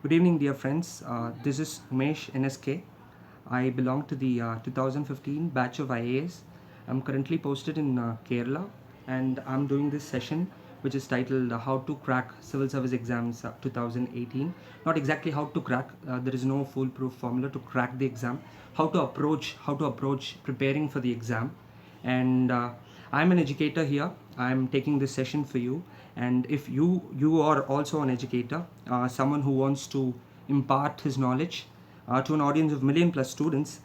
Good evening, dear friends. This is Umesh NSK. I belong to the 2015 batch of IAS. I'm currently posted in Kerala, and I'm doing this session which is titled How to Crack Civil Service Exams 2018. Not exactly how to crack, there is no foolproof formula to crack the exam. How to approach preparing for the exam. And I'm an educator here. I'm taking this session for you, and if you are also an educator, someone who wants to impart his knowledge to an audience of million plus students,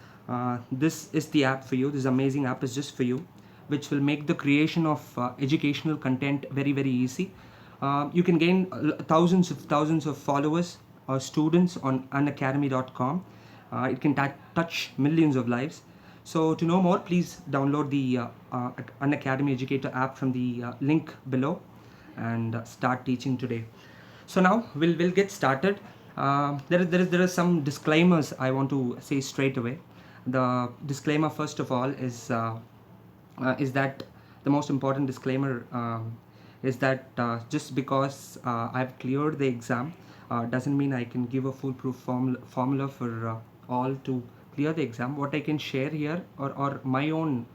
this is the app for you. This amazing app is just for you, which will make the creation of educational content very easy. You can gain thousands of followers or students on unacademy.com. It can touch millions of lives. So to know more, please download the Unacademy Educator app from the link below, and start teaching today. So now we'll get started. There are some disclaimers I want to say straight away. The disclaimer, first of all, is that the most important disclaimer is that just because I've cleared the exam doesn't mean I can give a foolproof formula for all to clear the exam. What I can share here or my own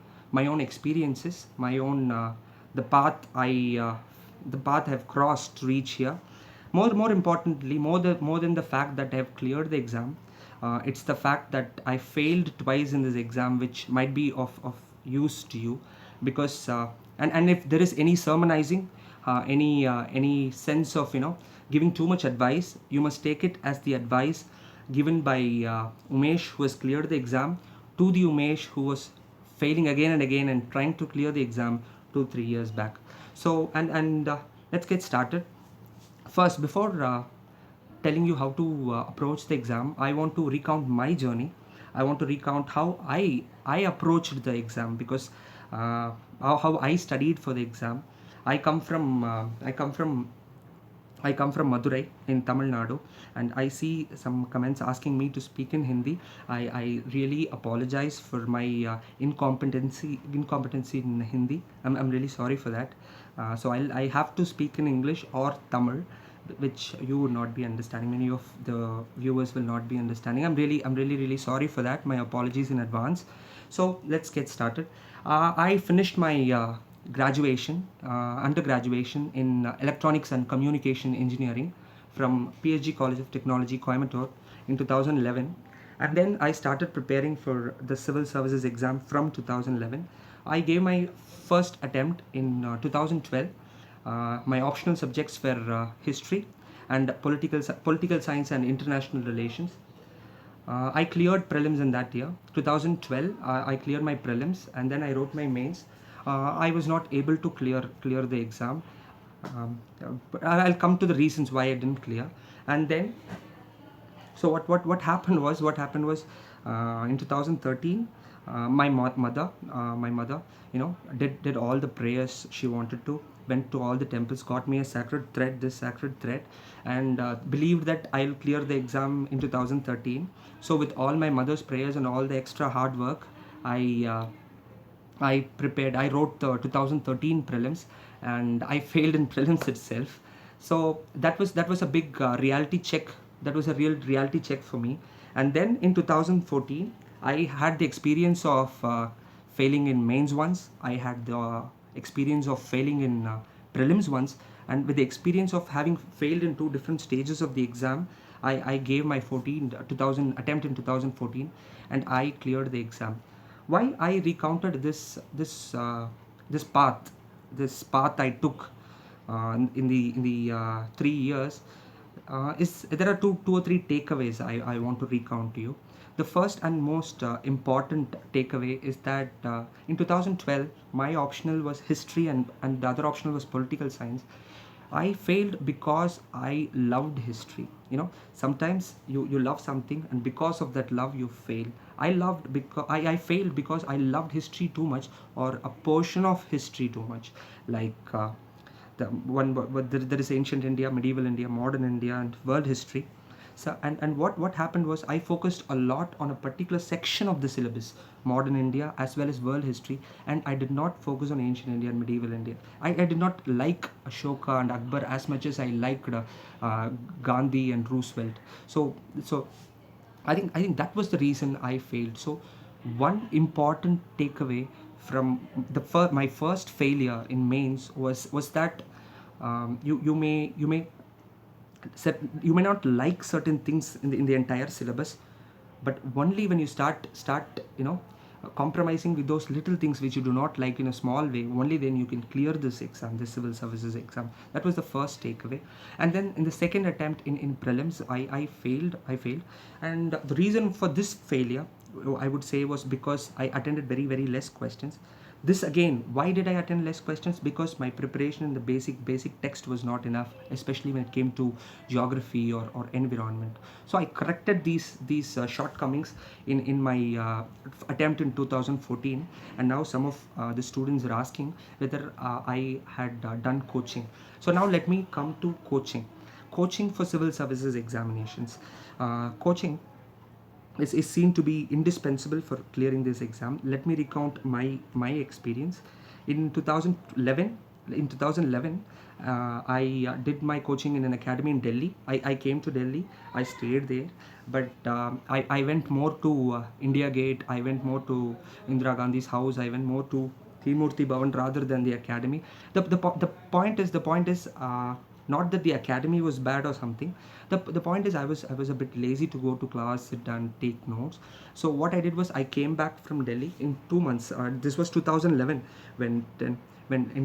experiences, my own the path I've crossed to reach here. More importantly, more than the fact that I have cleared the exam, it's the fact that I failed twice in this exam, which might be of use to you, because and if there is any sermonizing, any sense of giving too much advice, you must take it as the advice given by Umesh, who has cleared the exam, to the Umesh who was failing again and again and trying to clear the exam 2-3 years back. So and let's get started. First, before telling you how to approach the exam, I want to recount my journey. I want to recount how I approached the exam, because how I studied for the exam. I come from Madurai in Tamil Nadu, and I see some comments asking me to speak in Hindi. I really apologize for my incompetency in Hindi. I'm really sorry for that. So I have to speak in English or Tamil, which you would not be understanding. Many of the viewers will not be understanding. I'm really sorry for that. My apologies in advance. So let's get started. I finished my undergraduation in electronics and communication engineering from PSG College of Technology, Coimbatore, in 2011. And then I started preparing for the civil services exam from 2011. I gave my first attempt in 2012. My optional subjects were history and political science and international relations. I cleared prelims in that year, 2012. I cleared my prelims, and then I wrote my mains. I was not able to clear the exam. But I'll come to the reasons why I didn't clear. And then, so what happened was in 2013, my mother, did all the prayers she wanted to, went to all the temples, got me a sacred thread, and believed that I'll clear the exam in 2013. So with all my mother's prayers and all the extra hard work, I prepared. I wrote the 2013 prelims, and I failed in prelims itself. So that was a big reality check. That was a real reality check for me. And then in 2014, I had the experience of failing in mains once. I had the experience of failing in prelims once, and with the experience of having failed in two different stages of the exam, I gave my 2000 attempt in 2014, and I cleared the exam. Why I recounted this path I took in the 3 years, is there are two or three takeaways I want to recount to you. The first and most important takeaway is that in 2012 my optional was history, and the other optional was political science. I failed because I loved history. Sometimes you love something, and because of that love you fail. I failed because I loved history too much, or a portion of history too much. Like there is ancient India, medieval India, modern India, and world history. So and what happened was I focused a lot on a particular section of the syllabus, modern India as well as world history, and I did not focus on ancient India and medieval India. I did not like Ashoka and Akbar as much as I liked Gandhi and Roosevelt. So I think that was the reason I failed. So one important takeaway from my first failure in mains was that you may not like certain things in the entire syllabus, but only when you start compromising with those little things which you do not like in a small way, only then you can clear this exam, this civil services exam. That was the first takeaway. And then in the second attempt in prelims, I failed. And the reason for this failure, I would say, was because I attended very very less questions. This again, why did I attend less questions? Because my preparation in the basic text was not enough, especially when it came to geography or environment. So I corrected these shortcomings in my attempt in 2014. And now some of the students are asking whether I had done coaching. So now let me come to coaching for civil services examinations. Coaching is seen to be indispensable for clearing this exam. Let me recount my experience. In 2011, I did my coaching in an academy in Delhi. I came to Delhi. I stayed there, but I went more to India Gate. I went more to Indira Gandhi's house. I went more to Trimurti Bhavan rather than the academy. The point is not that the academy was bad or something. The point is I was a bit lazy to go to class, sit down, take notes. So what I did was I came back from Delhi in 2 months. This was 2011 when in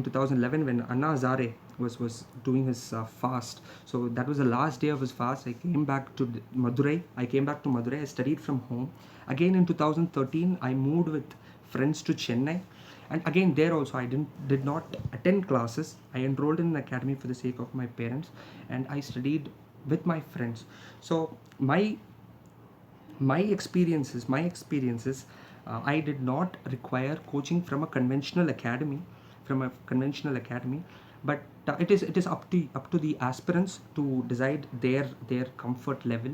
2011 when Anna Hazare was doing his fast. So that was the last day of his fast. I came back to Madurai. I studied from home. Again in 2013 I moved with friends to Chennai. And again there also I did not attend classes. I enrolled in an academy for the sake of my parents, and I studied with my friends. So my experiences, I did not require coaching from a conventional academy, but it is up to the aspirants to decide their comfort level,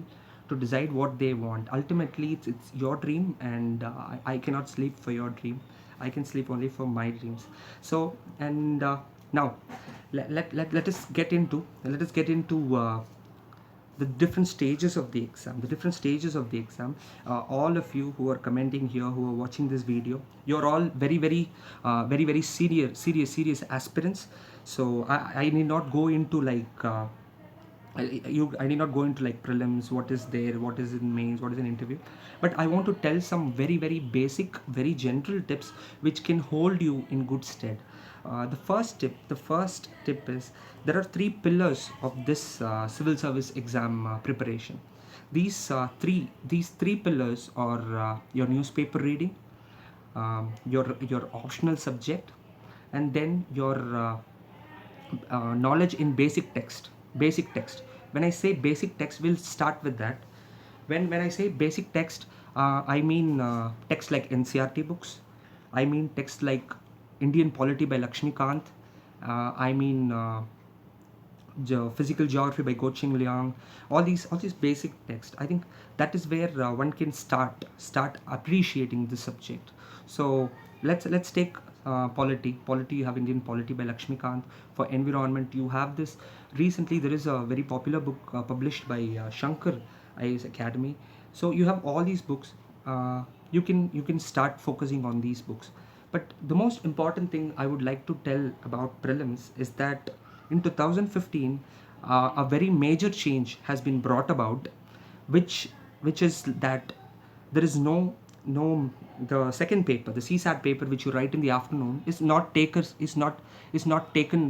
to decide what they want. Ultimately it's your dream, and I cannot sleep for your dream. I can sleep only for my dreams. So and now let us get into the different stages of the exam. All of you who are commenting here, who are watching this video, you're all very serious aspirants. So I need not go into I need not go into like prelims, what is there, what is in mains, what is in interview. But I want to tell some very basic, very general tips which can hold you in good stead. The first tip is, there are three pillars of this civil service exam preparation. These three pillars are your newspaper reading, your optional subject, and then your knowledge in basic text. When I say basic text, we'll start with that. When I say basic text, I mean text like NCRT books. I mean text like Indian Polity by Lakshmikant. I mean physical geography by Goching Liang. All these basic text. I think that is where one can start appreciating the subject. So let's take polity. You have Indian Polity by Lakshmikant. For environment, you have this. Recently there is a very popular book published by Shankar IAS Academy. So you have all these books. You can start focusing on these books. But the most important thing I would like to tell about prelims is that in 2015 a very major change has been brought about, which is that there is no the second paper, the CSAT paper, which you write in the afternoon, is not taken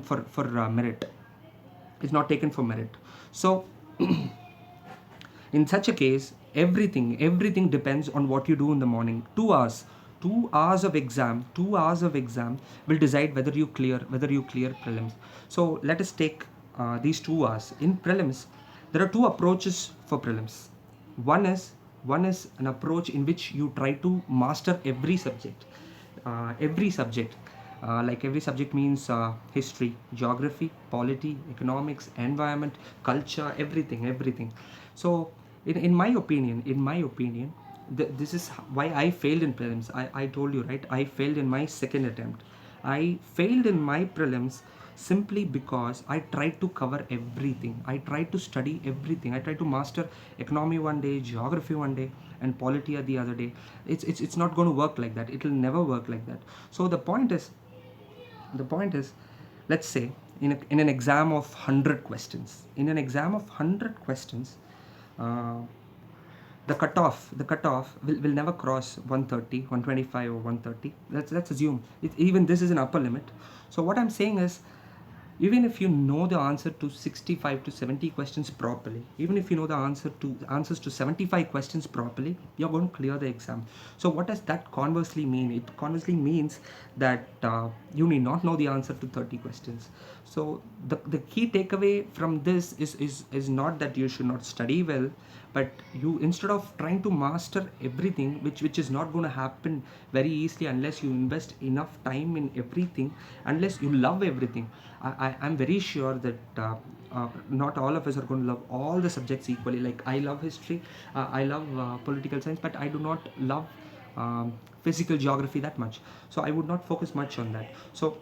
for merit. It's not taken for merit. So in such a case, everything depends on what you do in the morning. 2 hours of exam will decide whether you clear prelims. So let us take these 2 hours. In prelims, there are two approaches for prelims. One is an approach in which you try to master every subject. Like every subject means history, geography, polity, economics, environment, culture, everything. So in my opinion, this is why I failed in prelims. I told you, right? I failed in my second attempt. I failed in my prelims simply because I tried to cover everything. I tried to study everything. I tried to master economy one day, geography one day, and polity the other day. It's not going to work like that. It will never work like that. So the point is, let's say in an exam of 100 questions, uh, the cutoff will never cross 130, 125, or 130. Let's assume even this is an upper limit. So what I'm saying is, even if you know the answer to 65 to 70 questions properly, even if you know the answers to 75 questions properly, you're going to clear the exam. So what does that conversely mean? It conversely means that you need not know the answer to 30 questions. So the key takeaway from this is not that you should not study well, but you, instead of trying to master everything, which is not going to happen very easily unless you invest enough time in everything, unless you love everything. I'm very sure that not all of us are going to love all the subjects equally. Like I love history, I love political science, but I do not love physical geography that much. So I would not focus much on that. So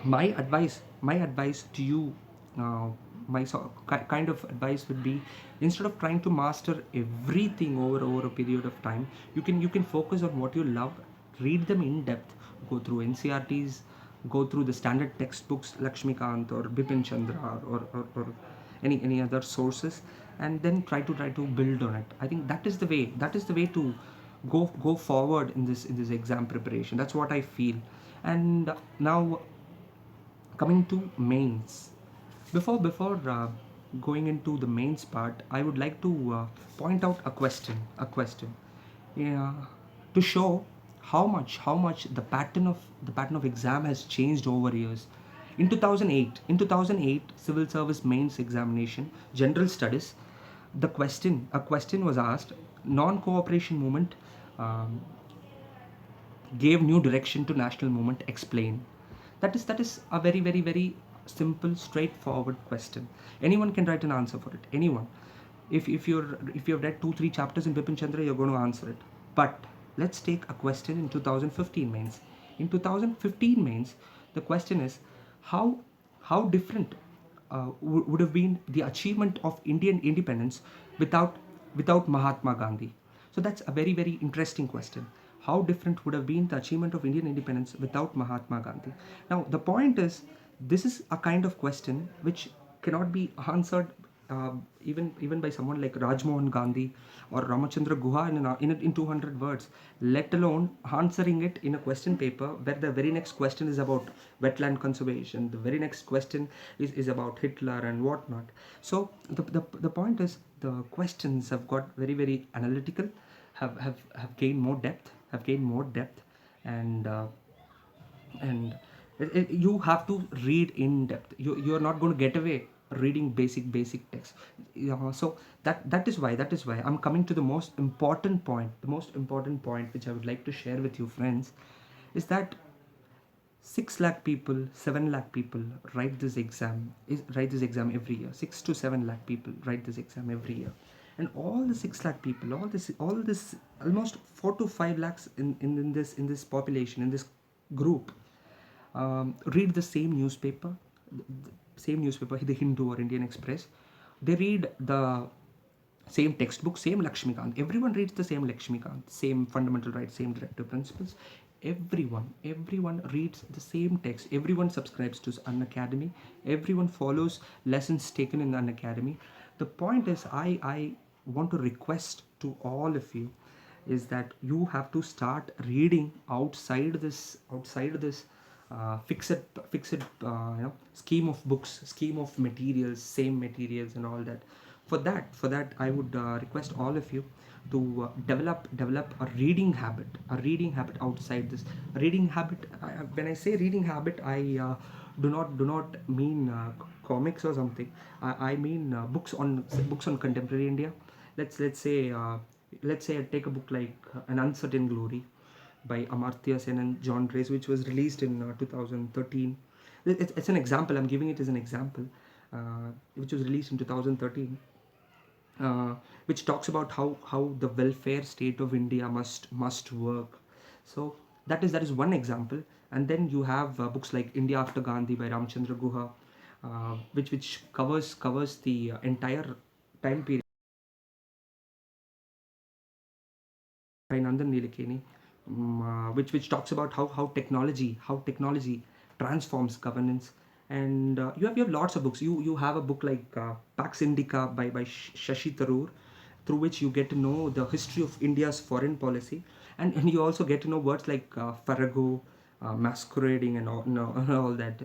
my advice to you, uh, kind of advice would be, instead of trying to master everything over a period of time, you can focus on what you love. Read them in depth. Go through ncrts, go through the standard textbooks, Lakshmikant or Bipin Chandra, or any other sources, and then try to build on it. I think that is the way to go forward in this exam preparation. That's what I feel. And now, coming to mains, before going into the mains part, I would like to point out a question, yeah, to show how much the pattern of exam has changed over years. In 2008 civil service mains examination, general studies, a question was asked: non cooperation movement um, gave new direction to national movement, explain. That is a very simple, straightforward question. Anyone can write an answer for it. Anyone. If you've read 2 3 chapters in Bipin Chandra, you're going to answer it. But let's take a question in 2015 mains. In 2015 mains, the question is: how how different would have been the achievement of Indian independence without Mahatma Gandhi? So that's a very interesting question. How different would have been the achievement of Indian independence without Mahatma Gandhi? Now the point is, this is a kind of question which cannot be answered even by someone like Rajmohan Gandhi or Ramachandra Guha in 200 words, let alone answering it in a question paper where the very next question is about wetland conservation, the very next question is about Hitler and whatnot. So the point is, the questions have got very analytical, have gained more depth, and you have to read in depth. You're not going to get away reading basic text. So that is why I'm coming to the most important point which I would like to share with you, friends, is that 6 lakh people, 7 lakh people write this exam every year. 6 to 7 lakh people write this exam every year. And all the 6 lakh people, all this almost 4 to 5 lakhs in this population, in this group, read the same newspaper, the Hindu or Indian Express. They read the same textbook, same Lakshmikant. Everyone reads the same Lakshmikant, same fundamental rights, same directive principles. Everyone reads the same text. Everyone subscribes to an academy. Everyone follows lessons taken in an academy. The point is, I want to request to all of you is that you have to start reading outside this fixed scheme of books, scheme of materials, same materials and all that. For that I would request all of you to develop a reading habit outside this reading habit. When I say reading habit, I do not mean comics or something. I mean books on contemporary India. Let's say I take a book like An Uncertain Glory. by Amartya Sen and John Grace, which was released in 2013. It's an example. I'm giving it as an example, which was released in 2013, uh, which talks about how the welfare state of India must work. So that is one example. And then you have books like India After Gandhi by Ramchandra Guha, which covers the entire time period by Nandan Nilekani, which talks about how technology transforms governance. And you have lots of books. You have a book like Pax Indica by Shashi Tharoor, through which you get to know the history of India's foreign policy, and you also get to know words like farrago, masquerading, and all, and all that.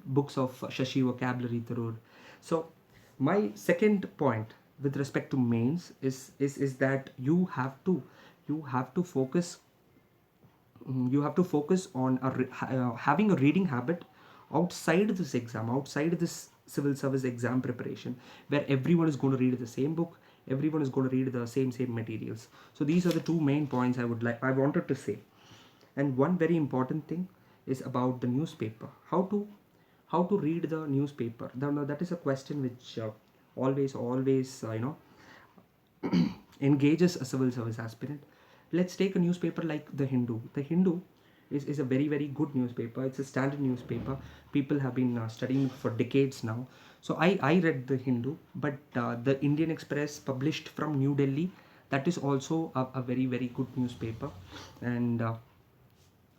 Books of Shashi vocabulary Tharoor. So my second point with respect to mains is that you have to focus on having a reading habit outside this exam, outside this civil service exam preparation, where everyone is going to read the same book, everyone is going to read the same materials. So these are the two main points I wanted to say. And one very important thing is about the newspaper. How to read the newspaper. Now, that is a question which always engages a civil service aspirant. Let's take a newspaper like the Hindu. The Hindu is a very, very good newspaper. It's a standard newspaper. People have been studying for decades now. So I read the Hindu, but the Indian Express, published from New Delhi, that is also a very, very good newspaper. And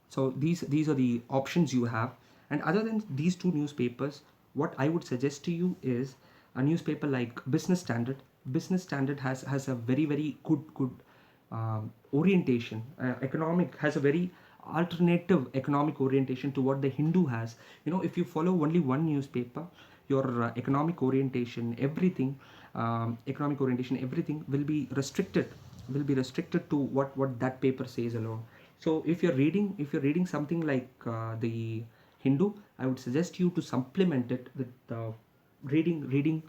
so these are the options you have. And other than these two newspapers, what I would suggest to you is a newspaper like Business Standard. Business Standard has a very, very good orientation. Economic has a very alternative economic orientation to what the Hindu has. If you follow only one newspaper, your economic orientation, everything will be restricted to what that paper says alone. So if you're reading something like the Hindu, I would suggest you to supplement it with reading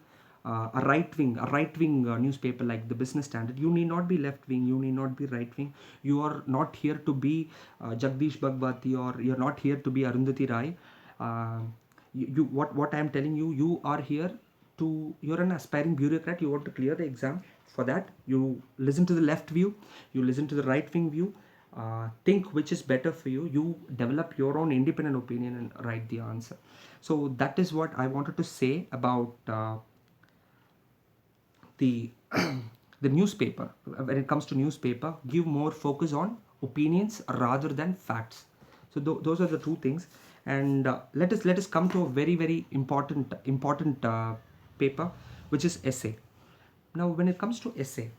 a right wing newspaper like the Business Standard. You need not be left wing, you need not be right wing. You are not here to be Jagdish Bhagwati, or you're not here to be Arundhati Rai. uh, what I am telling you, you're an aspiring bureaucrat. You want to clear the exam. For that, you listen to the left view, you listen to the right wing view, think which is better for you. You develop your own independent opinion and write the answer. So that is what I wanted to say about the the newspaper. When it comes to newspaper, give more focus on opinions rather than facts. So those are the two things. And let us come to a very, very important paper, which is essay. Now, when it comes to essay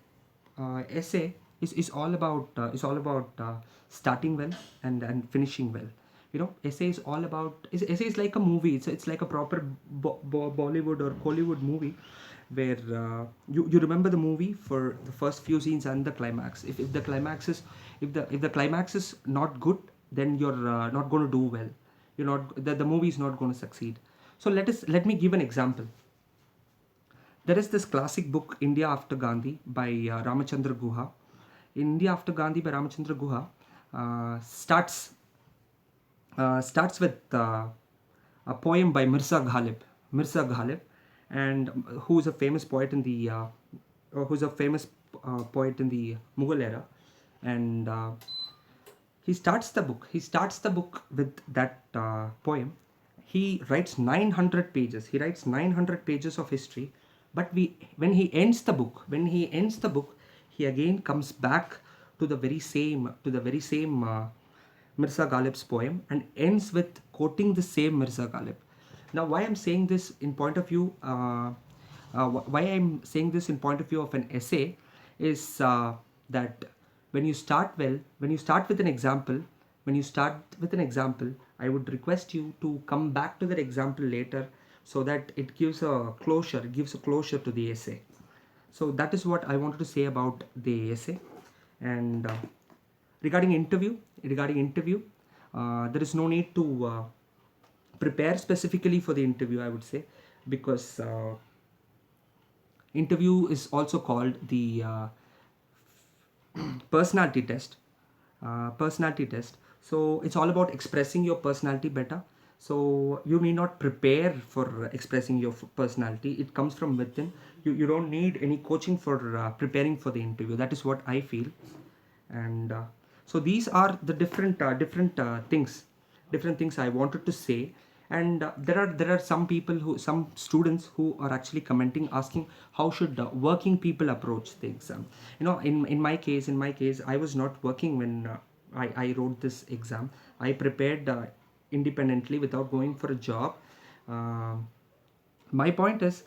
is all about starting well and finishing well. Essay is all about essay is like a movie. It's like a proper Bollywood or Hollywood movie, where you remember the movie for the first few scenes and the climax. If the climax is if the climax is not good, then you're not going to do well. The movie is not going to succeed. So let me give an example. There is this classic book, India After Gandhi, by Ramachandra Guha. India After Gandhi by Ramachandra Guha uh, starts starts with a poem by Mirza Ghalib, and who's a famous poet in the Mughal era. And he starts the book with that poem. He writes 900 pages of history. But when he ends the book, he again comes back to the very same Mirza Ghalib's poem, and ends with quoting the same Mirza Ghalib. Now, why I'm saying this in point of view, why I'm saying this in point of view of an essay, is that when you start with an example, I would request you to come back to that example later, so that it gives a closure to the essay. So that is what I wanted to say about the essay. And regarding interview, there is no need to prepare specifically for the interview, I would say, because interview is also called the personality test. personality test. So it's all about expressing your personality better. So you need not prepare for expressing your personality. It comes from within. You don't need any coaching for preparing for the interview. That is what I feel. And so these are the different things I wanted to say. And there are some people who some students who are actually commenting, asking how should working people approach the exam. In my case I was not working when I wrote this exam. I prepared independently without going for a job. Um my point is,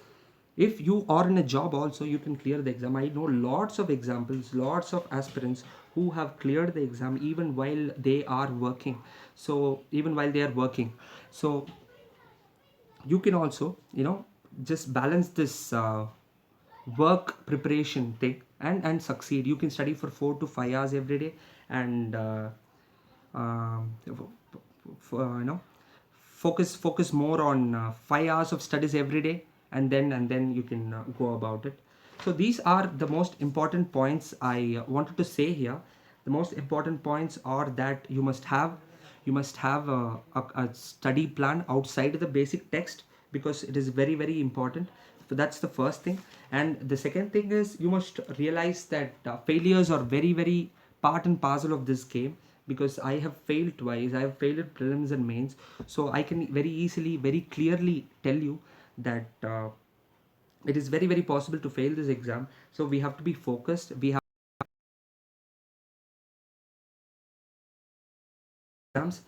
if you are in a job also, you can clear the exam. I know lots of examples, lots of aspirants who have cleared the exam even while they are working. So even while they are working, so you can also just balance this work preparation thing and succeed. You can study for 4 to 5 hours every day, and um, focus more on 5 hours of studies every day, and then you can go about it. So these are the most important points I wanted to say here. The most important points are that you must have a study plan outside the basic text, because it is very very important. So that's the first thing. And the second thing is, you must realize that failures are very very part and parcel of this game, because I have failed twice. I have failed at prelims and mains. So I can very easily, very clearly tell you that it is very, very possible to fail this exam. So we have to be focused. We have exams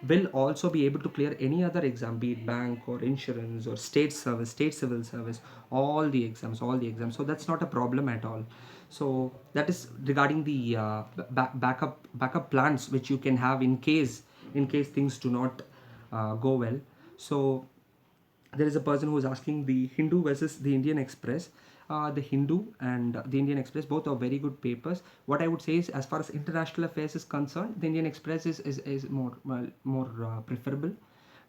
will also be able to clear any other exam, be it bank or insurance or state service, state civil service, all the exams. So that's not a problem at all. So that is regarding the backup plans which you can have in case things do not go well. So there is a person who is asking the Hindu versus the Indian Express. The Hindu and the Indian Express, both are very good papers. What I would say is, as far as international affairs is concerned, the Indian Express is more preferable.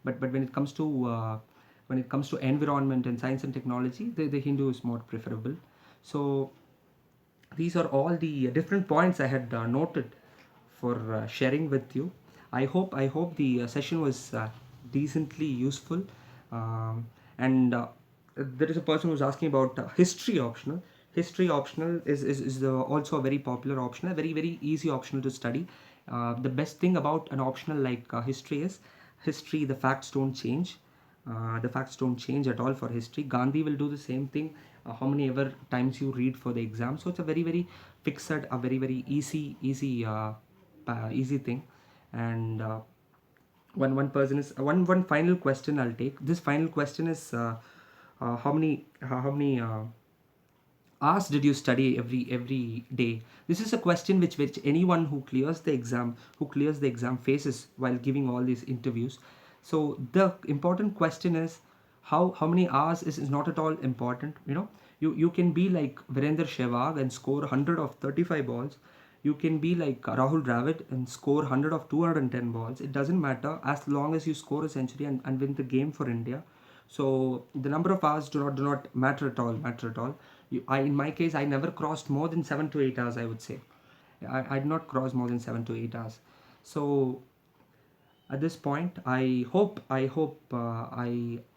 But when it comes to environment and science and technology, the Hindu is more preferable. So these are all the different points I had noted for sharing with you. I hope the session was decently useful. And there is a person who's asking about history optional. History optional is also a very popular option, a very very easy optional to study. The best thing about an optional like history is, history, the facts don't change. The facts don't change at all for history. Gandhi will do the same thing how many ever times you read for the exam. So it's a very very fixed, a very very easy thing. And one person is one final question I'll take. This final question is, how many hours did you study every day? This is a question which anyone who clears the exam faces while giving all these interviews. So the important question is, how many hours is not at all important. You can be like Virender Sehwag and score 100 of 35 balls. You can be like Rahul Dravid and score 100 of 210 balls. It doesn't matter, as long as you score a century and win the game for India. So the number of hours do not matter at all. In my case, I never crossed more than 7 to 8 hours, I would say. I did not cross more than 7 to 8 hours. So at this point, I hope I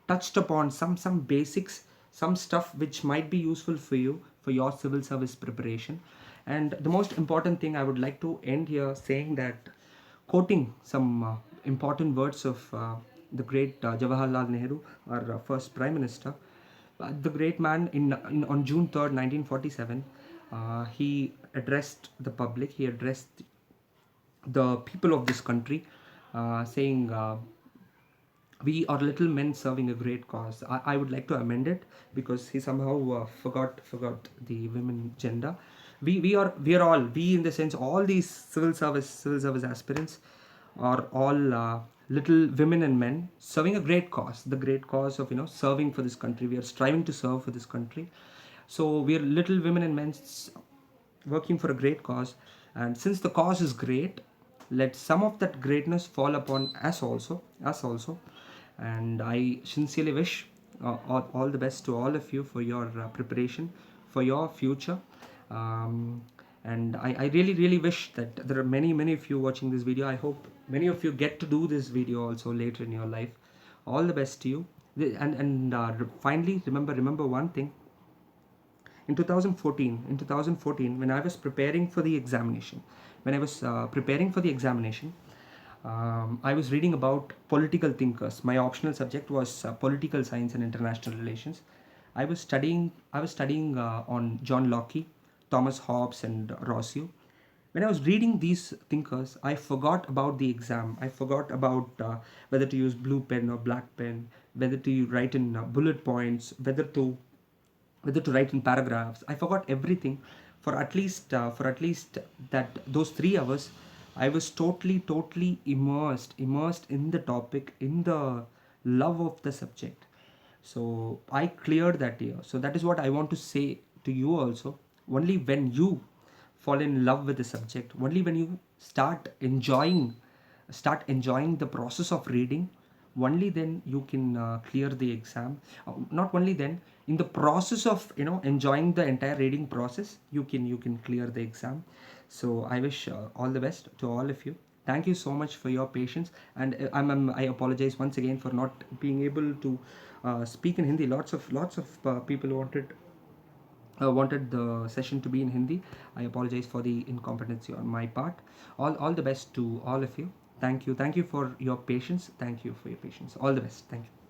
touched upon some basics, some stuff which might be useful for you for your civil service preparation. And the most important thing, I would like to end here saying that, quoting some important words of the great Jawaharlal Nehru, our first prime minister. The great man, on June 3rd, 1947, he addressed the public. He addressed the people of this country, saying, we are little men serving a great cause. I would like to amend it, because he somehow forgot the women gender. We in the sense, all these civil service aspirants are all little women and men serving a great cause, the great cause of serving for this country. We are striving to serve for this country. So we are little women and men working for a great cause. And since the cause is great, let some of that greatness fall upon us also. And I sincerely wish all the best to all of you for your preparation, for your future. um, And I really wish that there are many of you watching this video. I hope many of you get to do this video also later in your life. All the best to you. Finally, remember one thing. In 2014, when I was preparing for the examination, I was reading about political thinkers. My optional subject was political science and international relations. I was studying on John Locke, Thomas Hobbes, and Rousseau. When I was reading these thinkers, I forgot about the exam. I forgot about whether to use blue pen or black pen, whether to write in bullet points, whether to write in paragraphs. I forgot everything for at least that those 3 hours. I was totally immersed in the topic, in the love of the subject. So I cleared that year. So that is what I want to say to you also. Only when you fall in love with the subject, only when you start enjoying the process of reading, only then you can clear the exam. Not only then, in the process of enjoying the entire reading process, you can clear the exam. So I wish all the best to all of you. Thank you so much for your patience, and I apologize once again for not being able to speak in Hindi. Lots of people wanted the session to be in Hindi. I apologize for the incompetency on my part. All the best to all of you. Thank you for your patience. Thank you for your patience. All the best. Thank you.